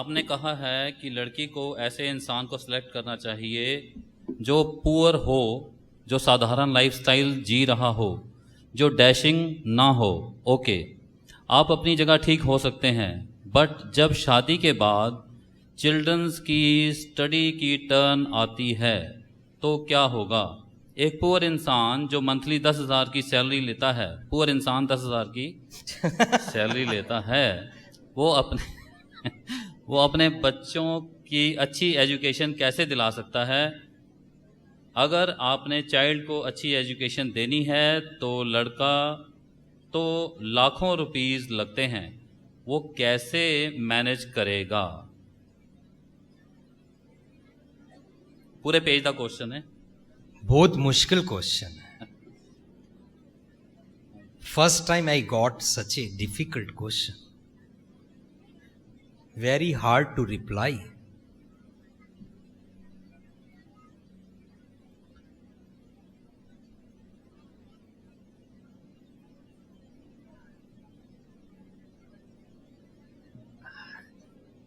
आपने कहा है कि लड़की को ऐसे इंसान को सिलेक्ट करना चाहिए जो पुअर हो, जो साधारण लाइफस्टाइल जी रहा हो, जो डैशिंग ना हो। ओके, आप अपनी जगह ठीक हो सकते हैं, बट जब शादी के बाद चिल्ड्रंस की स्टडी की टर्न आती है तो क्या होगा? एक पुअर इंसान जो मंथली 10,000 की सैलरी लेता है, पुअर इंसान 10,000 की सैलरी लेता है, वो अपने वो अपने बच्चों की अच्छी एजुकेशन कैसे दिला सकता है? अगर आपने चाइल्ड को अच्छी एजुकेशन देनी है तो लड़का तो लाखों रुपीस लगते हैं, वो कैसे मैनेज करेगा? पूरे पेज का क्वेश्चन है। बहुत मुश्किल क्वेश्चन है। First time I got such a difficult question, very hard to reply.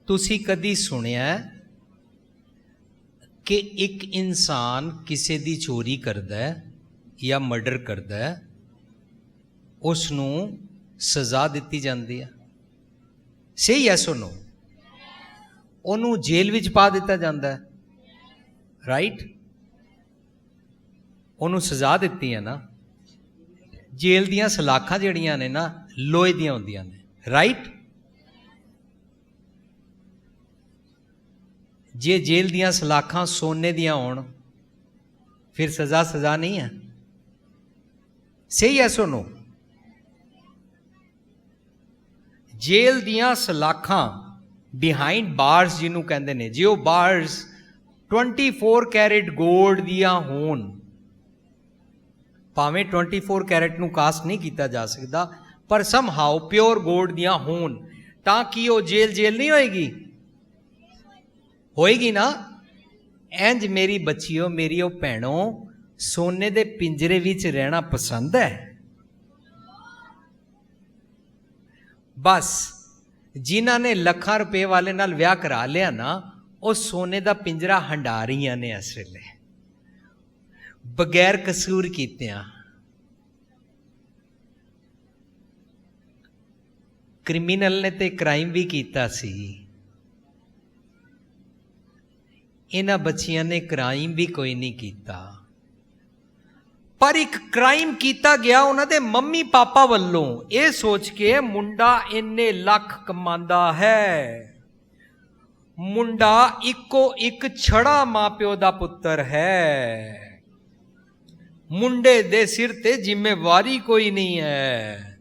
तुसी कदी सुनिया कि एक इंसान किसी दी चोरी करदा है या मर्डर करदा है, उसनूं सज़ा दित्ती जाती है? सही है, सुनो, ਉਹਨੂੰ जेल विच पा दिता जाता है, राइट? ਉਹਨੂੰ सज़ा दित्ती है ना। जेल दियां सलाखां जड़ियां ने ना लोहे दियां होंदियां ने, राइट? जे जेल दियां सलाखां सोने दियां होण फिर सज़ा नहीं है? सही है, सुनो, जेल दियां सलाखां बिहाइंड बार्स जिन्हों कहते हैं, जे वो बार्स 24 कैरेट गोल्ड दियां होण, भावें 24 कैरेट नूं कास्ट नहीं किया जा सकता, पर सम हाउ प्योर गोल्ड दियां होण, ताकि वो जेल नहीं होएगी? होएगी ना। इंज मेरी बच्चियों, मेरी भैनों, सोने दे पिंजरे विच रहना पसंद है? बस जिन्हां ने लाखां रुपए वाले नाल विआह करा लिया ना, वो सोने दा पिंजरा हंडा रही ने इस वेले, बगैर कसूर कीतियां। क्रिमिनल ने ते क्राइम भी कीता सी, इन्हां बच्चियां ने क्राइम भी कोई नहीं कीता, पर एक क्राइम किया गया उन्हां दे मम्मी पापा वल्लों, ये सोच के मुंडा इन्ने लख कमांदा है, मुंडा इको एक छड़ा मां प्यो दा पुत्र है, मुंडे दे सिर ते जिम्मेवारी कोई नहीं है,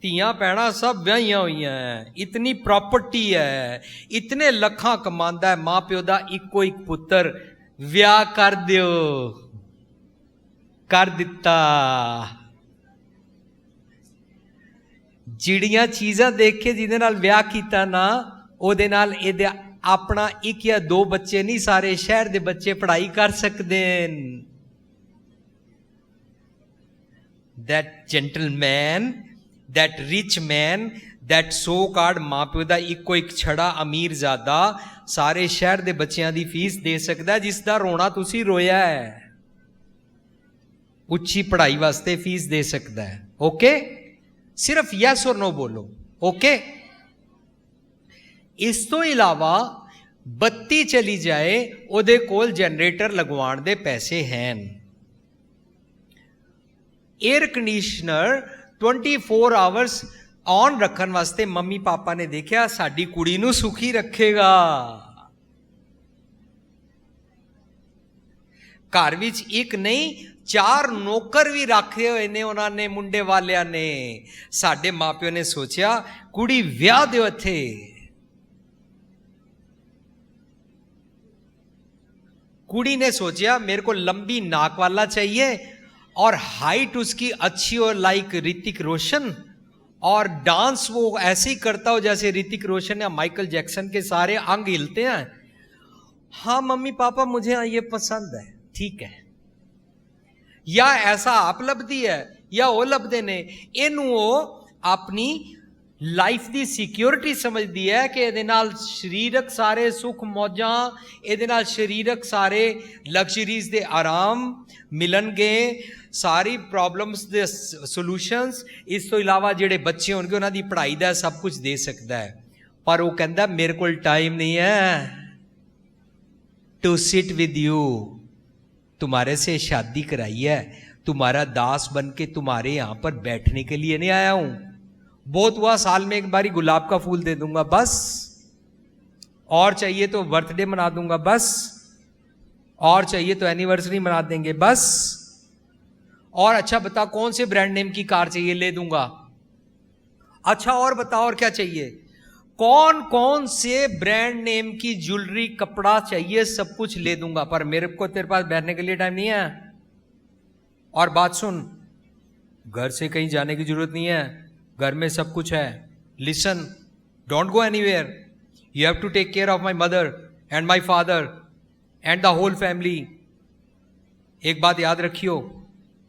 ਧੀਆਂ ਭੈਣਾਂ सब ਵਿਆਹੀਆਂ ਹੋਈਆਂ, इतनी प्रॉपर्टी है, इतने लखां कमांदा है, मां प्यो दा इको एक पुत्र, विआह कर दियो, कर दिता। जिहड़ियां चीज़ां देख के जिहदे नाल विआह कीता ना, ओहदे नाल इहदे अपना एक या दो बच्चे नहीं, सारे शहर दे बच्चे पढ़ाई कर सकदे न। That gentleman, that rich man, that so card मां प्यो का इको एक छड़ा अमीर ज़्यादा सारे शहर के बच्चों की फीस दे सकता, जिसका रोना तुसी रोया है, उच्ची पढ़ाई वास्ते फीस दे सकता है। ओके, सिर्फ यस और नो बोलो। ओके, इस तो इलावा बत्ती चली जाए, उहदे कोल जनरेटर लगवाण दे पैसे हैं, एयर कंडीशनर 24 आवर्स ऑन रखने वास्ते मम्मी पापा ने देखा साडी कुड़ी नूं सुखी रखेगा। घर विच एक नहीं 4 नौकर भी रखे हुए ने उन्होंने, मुंडे वालिया ने। साडे मां प्यो ने सोचा कुड़ी विआह दिओ इत्थे, कुड़ी ने सोचा मेरे को लंबी नाक वाला चाहिए और हाइट उसकी अच्छी हो लाइक ऋतिक रोशन, और डांस वो ऐसे ही करता हो जैसे ऋतिक रोशन या माइकल जैक्सन के सारे अंग हिलते हैं। हाँ मम्मी पापा मुझे ये पसंद है, ठीक है, या ऐसा आप लभदी है या वो लभदे ने, इनू वो अपनी ਲਾਈਫ ਦੀ ਸਿਕਿਉਰਿਟੀ ਸਮਝਦੀ ਹੈ ਕਿ ਇਹਦੇ ਨਾਲ ਸਰੀਰਕ ਸਾਰੇ ਸੁੱਖ ਮੌਜਾਂ, ਇਹਦੇ ਨਾਲ ਸਰੀਰਕ ਸਾਰੇ ਲਗਜ਼ਰੀਜ਼ ਦੇ ਆਰਾਮ ਮਿਲਣਗੇ, ਸਾਰੀ ਪ੍ਰੋਬਲਮਸ ਦੇ ਸੋਲੂਸ਼ਨਸ। ਇਸ ਤੋਂ ਇਲਾਵਾ ਜਿਹੜੇ ਬੱਚੇ ਹੋਣਗੇ ਉਹਨਾਂ ਦੀ ਪੜ੍ਹਾਈ ਦਾ ਸਭ ਕੁਝ ਦੇ ਸਕਦਾ ਹੈ। ਪਰ ਉਹ ਕਹਿੰਦਾ ਮੇਰੇ ਕੋਲ ਟਾਈਮ नहीं है टू सिट विद यू, तुम्हारे से शादी कराई है, तुम्हारा दास बन के तुम्हारे यहाँ पर बैठने के लिए नहीं आया हूँ। बहुत हुआ साल में एक बारी गुलाब का फूल दे दूंगा बस, और चाहिए तो बर्थडे मना दूंगा बस, और चाहिए तो एनिवर्सरी मना देंगे बस, और अच्छा बता कौन से ब्रांड नेम की कार चाहिए ले दूंगा, अच्छा और बताओ और क्या चाहिए, कौन कौन से ब्रांड नेम की ज्वेलरी कपड़ा चाहिए सब कुछ ले दूंगा, पर मेरे को तेरे पास बैठने के लिए टाइम नहीं है। और बात सुन, घर से कहीं जाने की जरूरत नहीं है, घर में सब कुछ है। Listen, don't go anywhere, you have to take care of my mother and my father and the whole family. एक बात याद रखियो,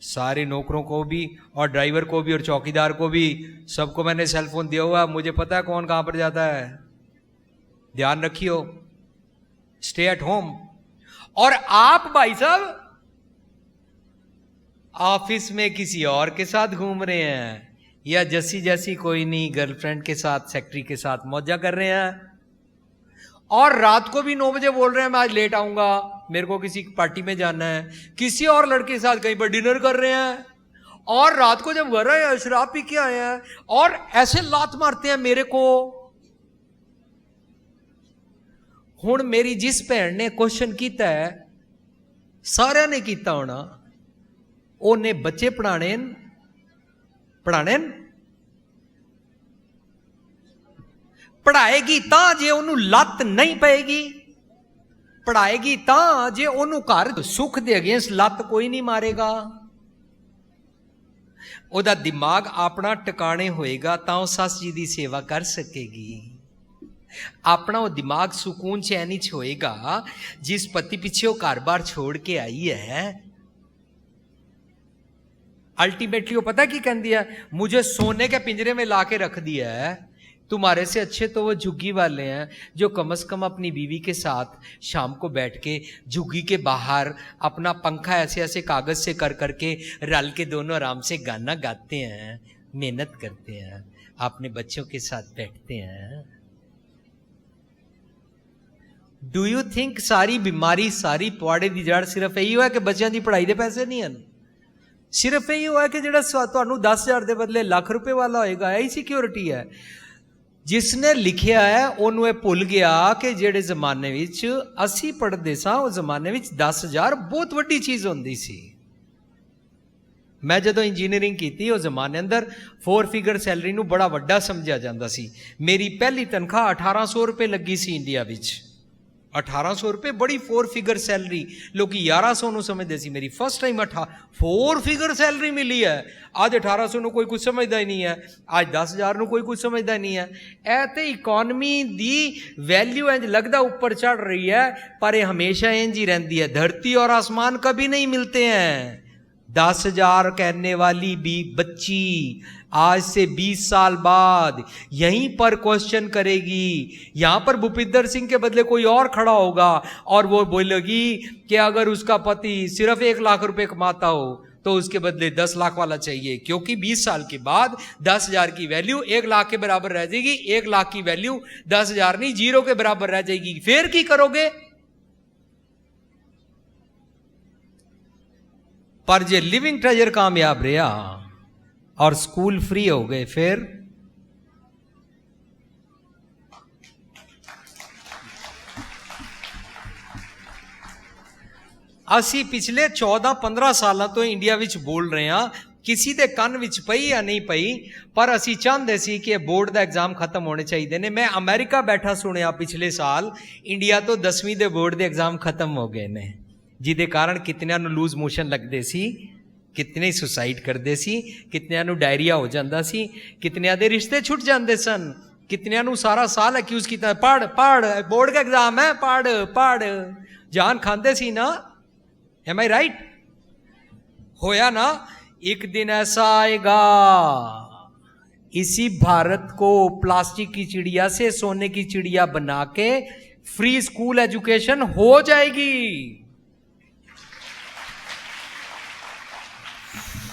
सारे नौकरों को भी और ड्राइवर को भी और चौकीदार को भी सबको मैंने सेल फोन दिया हुआ, मुझे पता है कौन कहाँ पर जाता है, ध्यान रखियो, स्टे एट होम। और आप भाई साहब ऑफिस में किसी और के साथ घूम रहे हैं, या जैसी जैसी कोई नहीं गर्लफ्रेंड के साथ सेक्रेटरी के साथ मौजा कर रहे हैं, और रात को भी 9 बजे बोल रहे हैं मैं आज लेट आऊंगा, मेरे को किसी पार्टी में जाना है, किसी और लड़के के साथ कहीं पर डिनर कर रहे हैं, और रात को जब घर आए शराब पी के आए हैं और ऐसे लात मारते हैं मेरे को। हुण मेरी जिस भैन ने क्वेश्चन किया है, सारे ने किया होना, ओने बच्चे पढ़ाने पढ़ाएगी तां जे ओनू लत नहीं पेगी, पढ़ाएगी तां जे ओनू घर सुख दे अगेंस्ट लत कोई नहीं मारेगा। ओदा दिमाग अपना टिकाने होएगा तां उस सस जी दी सेवा कर सकेगी। अपना वो दिमाग सुकून चैनी च होएगा। जिस पति पीछे वो घर बार छोड़ के आई है, अल्टीमेटली वो पता की कहती है, मुझे सोने के पिंजरे में ला के रख दिया है, तुम्हारे से अच्छे तो वो झुग्गी वाले हैं जो कम से कम अपनी बीवी के साथ शाम को बैठ के झुग्गी के बाहर अपना पंखा ऐसे ऐसे कागज से कर करके रल के दोनों आराम से गाना गाते हैं, मेहनत करते हैं, अपने बच्चों के साथ बैठते हैं। डू यू थिंक सारी बीमारी सारी पुआड़े की जड़ सिर्फ यही है कि बच्चों की पढ़ाई के पैसे नहीं हैं? सिर्फ यही हुआ कि जो तुहानू 10,000 के बदले लाख रुपए वाला होएगा, यही सिक्योरिटी है। जिसने लिखिया है उन्होंने भुल गया कि जेड़े जमाने विच असी पढ़ते सा उस जमाने विच 10,000 बहुत वड्डी चीज़ होंदी सी। मैं जदों इंजीनियरिंग की उस जमाने अंदर 4 फिगर सैलरी नू बड़ा वड्डा समझा जाता सी। मेरी पहली तनख्वाह 1800 रुपये लगी सी इंडिया विच। 1800 रुपये बड़ी 4 फिगर सैलरी, लोग 1100 नू समझते सी। मेरी फर्स्ट टाइम 4 फिगर सैलरी मिली है। आज 1800 नू कोई कुछ समझता ही नहीं है, आज 10,000 नू कोई कुछ समझता ही नहीं है। ए ते इकॉनमी दी वैल्यू इंज लगता ऊपर चढ़ रही है, पर ये हमेशा इंज ही रहती है। धरती और आसमान कभी नहीं मिलते हैं। 10,000 कहने वाली भी बच्ची आज से 20 साल बाद यहीं पर क्वेश्चन करेगी। यहां पर भूपिंदर सिंह के बदले कोई और खड़ा होगा और वो बोलेगी कि अगर उसका पति सिर्फ 1 लाख रुपए कमाता हो तो उसके बदले 10 लाख वाला चाहिए, क्योंकि 20 साल के बाद 10,000 की वैल्यू 1 लाख के बराबर रह जाएगी। 1 लाख की वैल्यू 10,000 नहीं 0 के बराबर रह जाएगी। फिर की करोगे? पर जे लिविंग ट्रेजर कामयाब रहा और स्कूल फ्री हो गए, फिर असी पिछले 14-15 साल तो इंडिया विच बोल रहे हैं, किसी के कन विच पई या नहीं पई, पर असी चाहते सी कि बोर्ड का एग्जाम खत्म होने चाहिए ने। मैं अमेरिका बैठा सुनिया पिछले साल इंडिया तो 10वीं के बोर्ड के एग्जाम खत्म हो गए ने, जिदे कारण कितनियां नूं लूज मोशन लगते सी, कितने सुसाइड करते सी, कितनियां नूं डायरिया हो जाता सी, कितनियां दे रिश्ते छुट जाते सन, कितनियां नूं सारा साल अक्यूज किया पढ़ पढ़ बोर्ड का एग्जाम है पढ़ पढ़, जान खाते सी ना। एम आई राइट? होया ना? एक दिन ऐसा आएगा, इसी भारत को प्लास्टिक की चिड़िया से सोने की चिड़िया बना के फ्री स्कूल एजुकेशन हो जाएगी।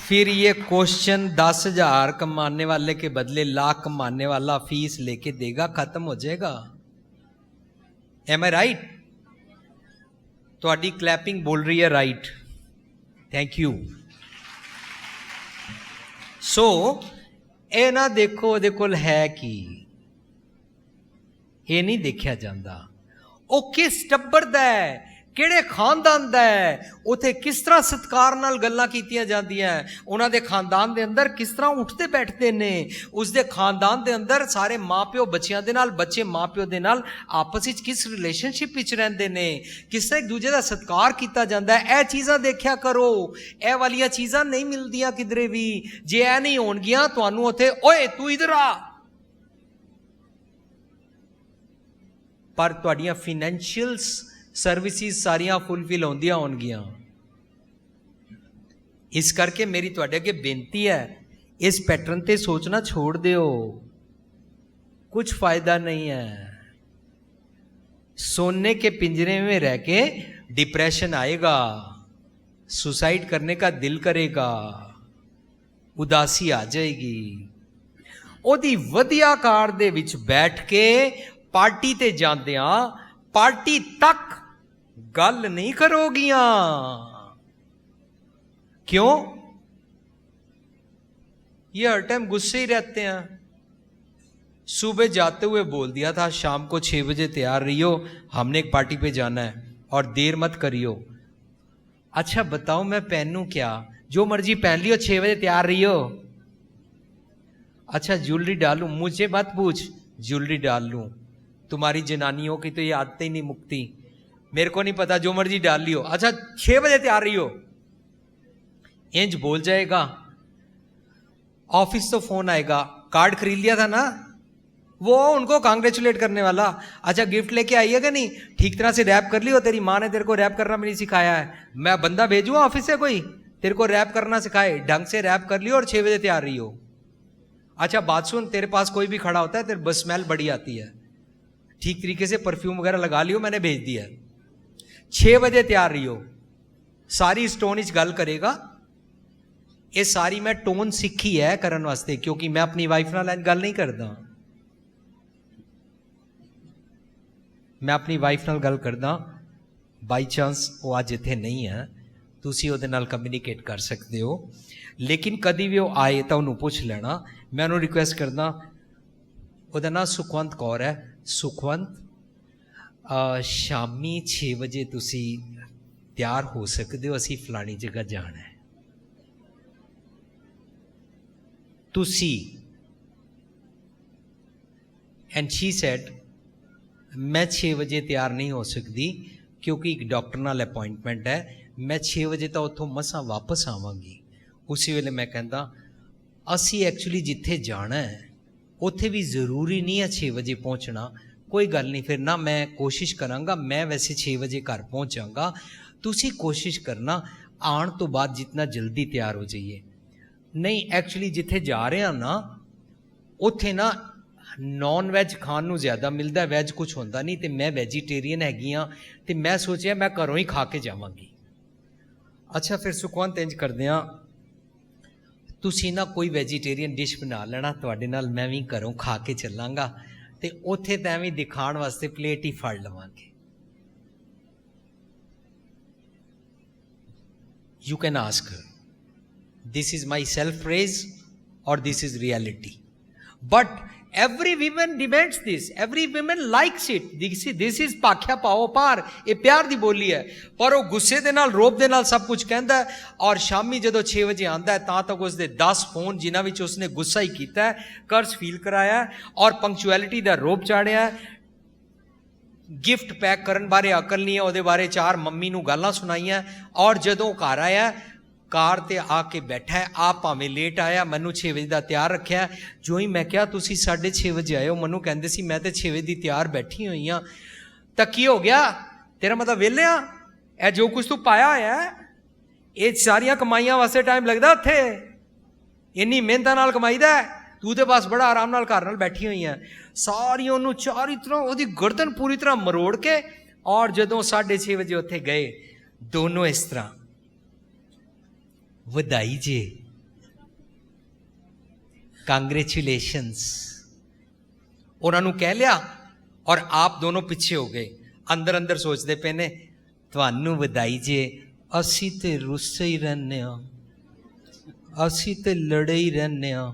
फिर ये क्वेश्चन 10,000 कमाने वाले के बदले लाख कमाने वाला फीस लेके देगा, खत्म हो जाएगा। एम आई राइट? ਤੁਹਾਡੀ क्लैपिंग बोल रही है राइट, थैंक यू। सो ਇਹ ਨਾ ਦੇਖੋ ਉਹਦੇ ਕੋਲ ਹੈ ਕੀ, ਇਹ ਨਹੀਂ ਦੇਖਿਆ ਜਾਂਦਾ। ਉਹ ਕਿਸ ਟੱਬਰ ਦਾ ਹੈ, ਕਿਹੜੇ ਖਾਨਦਾਨ ਦਾ ਹੈ, ਉਥੇ ਕਿਸ ਤਰ੍ਹਾਂ ਸਤਿਕਾਰ ਨਾਲ ਗੱਲਾਂ ਕੀਤੀਆਂ ਜਾਂਦੀਆਂ, ਉਹਨਾਂ ਦੇ ਖਾਨਦਾਨ ਦੇ ਅੰਦਰ ਕਿਸ ਤਰ੍ਹਾਂ ਉੱਠਦੇ ਬੈਠਦੇ ਨੇ, ਉਸ ਦੇ ਖਾਨਦਾਨ ਦੇ ਅੰਦਰ ਸਾਰੇ ਮਾਪਿਓ ਬੱਚਿਆਂ ਦੇ ਨਾਲ, ਬੱਚੇ ਮਾਪਿਓ ਦੇ ਨਾਲ ਆਪਸ ਵਿੱਚ ਕਿਸ ਰਿਲੇਸ਼ਨਸ਼ਿਪ ਵਿੱਚ ਰਹਿੰਦੇ ਨੇ, ਕਿਸ ਤਰ੍ਹਾਂ ਇੱਕ ਦੂਜੇ ਦਾ ਸਤਿਕਾਰ ਕੀਤਾ ਜਾਂਦਾ ਹੈ। ਇਹ ਚੀਜ਼ਾਂ ਦੇਖਿਆ ਕਰੋ। ਇਹ ਵਾਲੀਆਂ ਚੀਜ਼ਾਂ ਨਹੀਂ ਮਿਲਦੀਆਂ ਕਿਧਰੇ ਵੀ। ਜੇ ਇਹ ਨਹੀਂ ਹੋਣਗੀਆਂ ਤੁਹਾਨੂੰ ਉੱਥੇ ਓਏ ਤੂੰ ਇਧਰ ਆ, ਪਰ ਤੁਹਾਡੀਆਂ ਫਾਈਨੈਂਸ਼ੀਅਲਸ ਸਰਵਿਸਿਜ਼ ਸਾਰੀਆਂ ਫੁੱਲਫਿਲ ਹੁੰਦੀਆਂ ਹੋਣਗੀਆਂ। ਇਸ ਕਰਕੇ ਮੇਰੀ ਤੁਹਾਡੇ ਅੱਗੇ ਬੇਨਤੀ ਹੈ, ਇਸ ਪੈਟਰਨ ਤੇ ਸੋਚਣਾ ਛੋੜ ਦਿਓ, कुछ फायदा नहीं है। सोने के पिंजरे में रह के डिप्रेशन आएगा, सुसाइड करने का दिल करेगा, उदासी आ जाएगी। ਉਹਦੀ ਵਧੀਆ ਕਾਰ ਦੇ ਵਿੱਚ ਬੈਠ ਕੇ ਪਾਰਟੀ ਤੇ ਜਾਂਦਿਆਂ ਪਾਰਟੀ ਤੱਕ ਗੱਲ नहीं करोगियां। क्यों? ये हर टाइम गुस्से ही रहते हैं। सुबह जाते हुए बोल दिया था शाम को 6 बजे तैयार रहियो, हमने एक पार्टी पे जाना है और देर मत करियो। अच्छा बताओ मैं पहनूं क्या? जो मर्जी पहन लियो, 6 बजे तैयार रहियो। अच्छा ज्वेलरी डालूं? मुझे मत पूछ, ज्वेलरी डाल लूं। तुम्हारी जनानियों की तो ये आदतें ही नहीं मुकती, मेरे को नहीं पता, जो मर्जी डाल लियो। अच्छा 6 बजे तैयार रहियो, इंज बोल जाएगा। ऑफिस तो फोन आएगा, कार्ड खरीद लिया था ना, वो उनको कांग्रेचुलेट करने वाला। अच्छा गिफ्ट लेके आई है कि नहीं, ठीक तरह से रैप कर लियो, तेरी माँ ने तेरे को रैप करना भी नहीं सिखाया है। मैं बंदा भेजूँ ऑफिस से कोई तेरे को रैप करना सिखाए, ढंग से रैप कर लियो और 6 बजे तैयार रही हो। अच्छा बात सुन, तेरे पास कोई भी खड़ा होता है, तेरे बस स्मेल बड़ी आती है, ठीक तरीके से परफ्यूम वगैरह लगा लियो, मैंने भेज दिया। 6 बजे तैयार रही हो। सारी स्टोन इच गल करेगा। ये सारी मैं टोन सीखी है करन वास्ते, क्योंकि मैं अपनी वाइफ नाल गल नहीं करदा। मैं अपनी वाइफ नाल गल करदा, बाई चांस वो अज इत्थे नहीं है, तुसी उहदे नाल कम्यूनीकेट कर सकते हो। लेकिन कदी भी वो आए तो उन्होंने पूछ लेना। मैं उन्होंने रिक्वेस्ट करदा, उहदा नाम सुखवंत कौर है। सुखवंत शामी 6 बजे तुसी तैयार हो सकते हो, असी फलानी जगह जाना है। तुसी एंड शी सेड मैं 6 बजे तैयार नहीं हो सकती क्योंकि एक डॉक्टर नाल अपॉइंटमेंट है, मैं 6 बजे तो उतों मसा वापस आवांगी। उसी वेले मैं कहता असी एक्चुअली जिथे जाना है उत्थे भी ज़रूरी नहीं है 6 बजे पहुँचना, कोई गल नहीं, फिर ना मैं कोशिश करांगा, मैं वैसे 6 बजे घर पहुँच जाऊँगा, तुसी कोशिश करना आने तो बाद जितना जल्दी तैयार हो जाइए। नहीं एक्चुअली जिथे जा रहे हैं ना उत्थे ना नॉन वैज खान नूं ज़्यादा मिलता, वैज कुछ होंदा नहीं, तो मैं वैजीटेरियन हैगी हाँ, तो मैं सोचा मैं घरों ही खा के जावांगी। अच्छा फिर सुखवंत इंज करदे हां, तुसी ना कोई वैजीटेरियन डिश बना लेना, तुहाडे नाल मैं भी घरों खा के चलांगा, तो उत्थे तो एवं दिखाण वास्ते प्लेट ही फड़ लवांगे। You can ask her, this is my self praise और this is reality, but every woman demands this, every woman likes it, this is पाख्या पाओ पार, ये प्यार दी बोली है। पर वो गुस्से दे नाल रोब दे नाल सब कुछ कहता है, और शामी जदों 6 बजे आंदा है तां तक उसदे 10 फोन जिन्हां विच उसने गुस्सा ही कीता है, कर्ज फील कराया है और पंक्चुअलिटी दा रोब चाढ़िया है। गिफ्ट पैक करन बारे अकल नहीं है, ਉਹਦੇ बारे 4 मम्मी नूं गालां सुनाईयां, और जदों घर आया कार ते आके बैठा है, आप भावें लेट आया, मैनू 6 बजे का तैयार रखा है। जो ही मैं क्या तुसी 6:30 बजे आए हो, मैनू कहते सी मैं तो 6 बजे की तैयार बैठी हुई हाँ, तो की हो गया तेरा मतलब वेले आ, ए जो कुछ तू पाया होया है ये सारिया कमाइयां वास्ते टाइम लगता उत्थे, इन्नी मेहनत नाल कमाईदा है, ਤੂੰ ਤੇ ਬਸ ਬੜਾ ਆਰਾਮ ਨਾਲ ਘਰ ਨਾਲ ਬੈਠੀ ਹੋਈ ਆ, ਸਾਰੀਆਂ ਉਹਨੂੰ ਚਾਰੀ ਤਰ੍ਹਾਂ ਉਹਦੀ ਗਰਦਨ ਪੂਰੀ ਤਰ੍ਹਾਂ ਮਰੋੜ ਕੇ, ਔਰ ਜਦੋਂ 6:30 ਵਜੇ ਉੱਥੇ ਗਏ ਦੋਨੋਂ ਇਸ ਤਰ੍ਹਾਂ, ਵਧਾਈ ਜੇ, ਕਾਂਗ੍ਰੈਚੁਲੇਸ਼ਨਸ, ਉਹਨਾਂ ਨੂੰ ਕਹਿ ਲਿਆ, ਔਰ ਆਪ ਦੋਨੋਂ ਪਿੱਛੇ ਹੋ ਗਏ। ਅੰਦਰ ਅੰਦਰ ਸੋਚਦੇ ਪਏ ਨੇ, ਤੁਹਾਨੂੰ ਵਧਾਈ ਜੇ, ਅਸੀਂ ਤੇ ਰੁੱਸੇ ਹੀ ਰਹਿੰਦੇ ਹਾਂ, ਅਸੀਂ ਤੇ ਲੜੇ ਹੀ ਰਹਿੰਦੇ ਹਾਂ,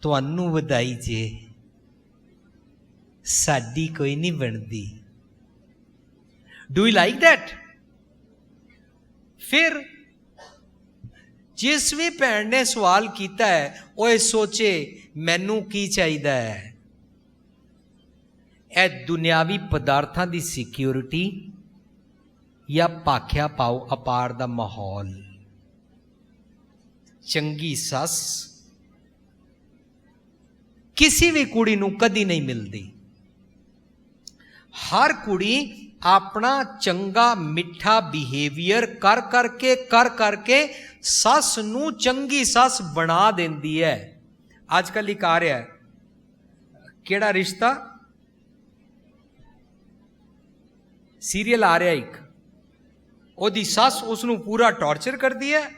ਤੁਹਾਨੂੰ ਵਧਾਈ ਜੇ, ਸਾਡੀ ਕੋਈ ਨਹੀਂ ਬਣਦੀ। Do you like that? ਫਿਰ ਜਿਸ ਵੀ ਭੈਣ ਨੇ ਸਵਾਲ ਕੀਤਾ ਹੈ ਉਹ ਇਹ ਸੋਚੇ ਮੈਨੂੰ ਕੀ ਚਾਹੀਦਾ ਹੈ, ਇਹ ਦੁਨਿਆਵੀ ਪਦਾਰਥਾਂ ਦੀ ਸਿਕਿਉਰਿਟੀ ਜਾਂ ਭਾਖਿਆ ਪਾਓ ਅਪਾਰ ਦਾ ਮਾਹੌਲ। ਚੰਗੀ ਸੱਸ ਕਿਸੇ ਵੀ ਕੁੜੀ ਨੂੰ ਕਦੀ ਨਹੀਂ ਮਿਲਦੀ। ਹਰ ਕੁੜੀ ਆਪਣਾ ਚੰਗਾ ਮਿੱਠਾ ਬਿਹੇਵੀਅਰ ਕਰ ਕਰਕੇ ਸੱਸ ਨੂੰ ਚੰਗੀ ਸੱਸ ਬਣਾ ਦਿੰਦੀ ਹੈ। ਅੱਜ ਕੱਲ੍ਹ ਇੱਕ ਆ ਰਿਹਾ, ਕਿਹੜਾ ਰਿਸ਼ਤਾ ਸੀਰੀਅਲ ਆ ਰਿਹਾ ਇੱਕ, ਉਹਦੀ ਸੱਸ ਉਸ ਨੂੰ ਪੂਰਾ ਟੌਰਚਰ ਕਰਦੀ ਹੈ,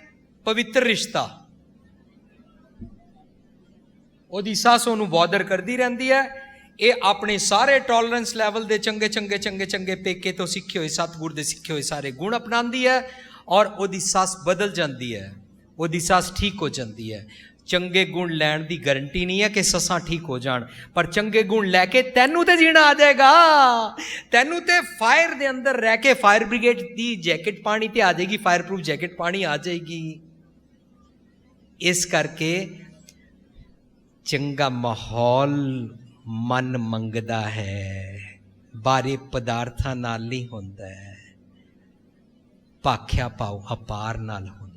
ਪਵਿੱਤਰ ਰਿਸ਼ਤਾ। ਉਹਦੀ ਸੱਸ ਉਹਨੂੰ ਬੌਦਰ ਕਰਦੀ ਰਹਿੰਦੀ ਹੈ। ਇਹ ਆਪਣੇ ਸਾਰੇ ਟੋਲਰੈਂਸ ਲੈਵਲ ਦੇ ਚੰਗੇ ਪੇਕੇ ਤੋਂ ਸਿੱਖੇ ਹੋਏ, ਸਤਿਗੁਰ ਦੇ ਸਿੱਖੇ ਹੋਏ ਸਾਰੇ ਗੁਣ ਅਪਣਾਉਂਦੀ ਹੈ, ਔਰ ਉਹਦੀ ਸੱਸ ਬਦਲ ਜਾਂਦੀ ਹੈ, ਉਹਦੀ ਸੱਸ ਠੀਕ ਹੋ ਜਾਂਦੀ ਹੈ। ਚੰਗੇ ਗੁਣ ਲੈਣ ਦੀ ਗਰੰਟੀ ਨਹੀਂ ਹੈ ਕਿ ਸੱਸਾਂ ਠੀਕ ਹੋ ਜਾਣ, ਪਰ ਚੰਗੇ ਗੁਣ ਲੈ ਕੇ ਤੈਨੂੰ ਤੇ ਜੀਣਾ ਆ ਜਾਏਗਾ। ਤੈਨੂੰ ਤੇ ਫਾਇਰ ਦੇ ਅੰਦਰ ਰਹਿ ਕੇ ਫਾਇਰ ਬ੍ਰਿਗੇਡ ਦੀ ਜੈਕਟ ਪਾਣੀ ਤੇ ਆ ਜਾਏਗੀ, ਫਾਇਰ ਪ੍ਰੂਫ ਜੈਕਟ ਪਾਣੀ ਆ ਜਾਏਗੀ। ਇਸ ਕਰਕੇ ਚੰਗਾ ਮਾਹੌਲ ਮਨ ਮੰਗਦਾ ਹੈ, ਬਾਰੇ ਪਦਾਰਥਾਂ ਨਾਲ ਨਹੀਂ ਹੁੰਦਾ ਹੈ, ਭਾਖਿਆ ਪਾਓ ਅਪਾਰ ਨਾਲ ਹੁੰਦਾ।